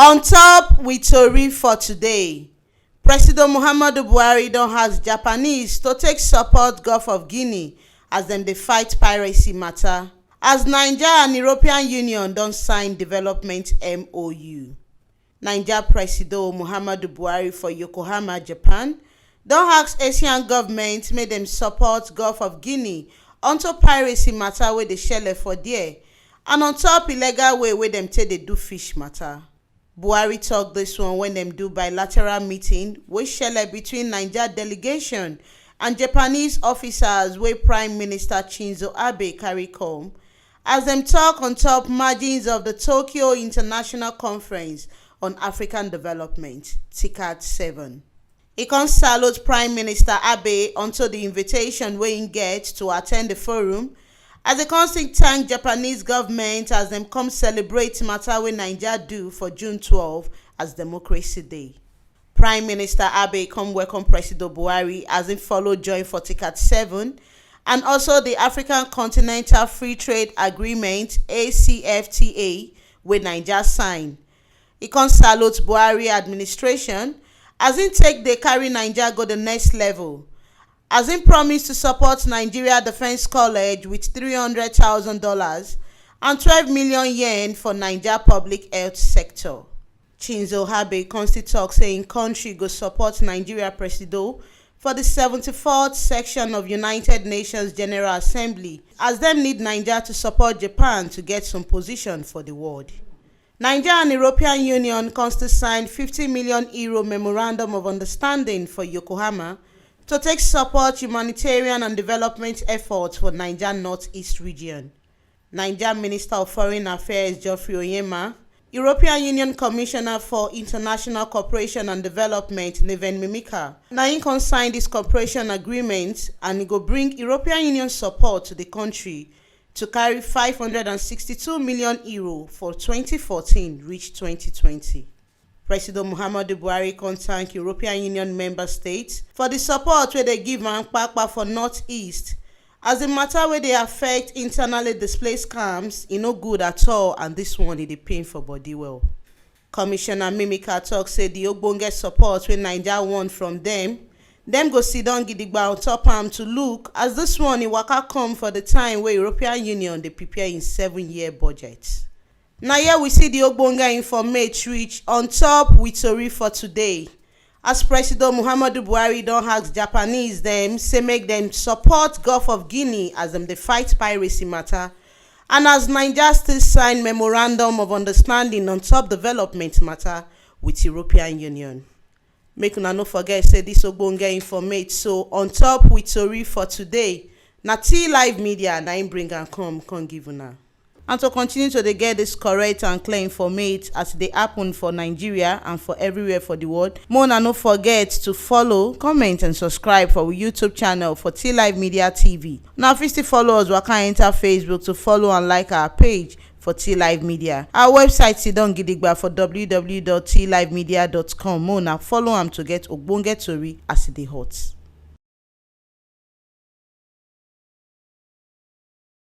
On top with tori for today, President Muhammadu Buhari don ask Japanese to take support Gulf of Guinea as dem dey fight piracy matter, as Naija and European Union don sign development MOU. Naija Presido Muhammadu Buhari for Yokohama, Japan, don ask Asian government make dem support Gulf of Guinea unto piracy matter wey dey shele for there and on top illegal way wey dem take dey do fish matter. Buhari tok dis one when dem do bilateral meeting wey shele between Naija delegation and Japanese officers wey Prime Minister Shinzo Abe carry come, as dem tok on top margins of the Tokyo International Conference on African Development (TICAD 7). E con salute Prime Minister Abe unto the invitation wey im get to attend the forum, as e con still thank Japanese government as dem come celebrate matter wey Naija do for June 12 as Democracy Day. Prime Minister Abe come welcome President Buhari as im follow join for TICAD 7 and also the African Continental Free Trade Agreement (ACFTA) wey Naija sign. E con salute Buhari administration as im take dey carry Naija go the next level, as im promise to support Nigeria Defence College with $300,000 and 12 million yen for Naija public health sector. Shinzo Abe con still tok say im country go support Nigeria Presido for the 74th section of United Nations General Assembly, as dem need Naija to support Japan to get some position for the world. Naija and European Union con still sign €50 million memorandum of understanding for Yokohama to take support humanitarian and development efforts for Naija Northeast region. Naija Minister of Foreign Affairs Geoffrey Onyema, European Union Commissioner for International Cooperation and Development Neven Mimika, na im con sign dis cooperation agreement, and e go bring European Union support to the country to carry €562 million for 2014 reach 2020. President Muhammadu Buhari con thank European Union member states for the support wey dey give Kpakpa for Northeast, as the matter wey dey affect internally displaced camps e no good at all, and this one e dey pain for body well. Commissioner Mimika tok say the ogbonge support wey Naija want from dem go sit down gidigba on top am to look, as this one e waka come for the time wey European Union dey prepare im 7-year budget. Na here we see the ogbonge informate reach on top with tori for today, as President Muhammadu Buhari don ask Japanese dem say make dem support Gulf of Guinea as dem dey fight piracy matter, and as Naija still sign memorandum of understanding on top development matter with European Union. Make una no forget say dis ogbonge informate so on top with tori for today na T-Live Media na im bring am come give una. And to continue to dey get dis correct and clear informate as e dey happen for Nigeria and for everywhere for the world, make una no forget to follow, comment and subscribe for our YouTube channel for T-Live Media TV. Now if you still follow us, waka enter Facebook to follow and like our page for T-Live Media. Our website sidon gidigba for www.tlivemedia.com. Make una follow am to get ogbonge tori as e dey hot.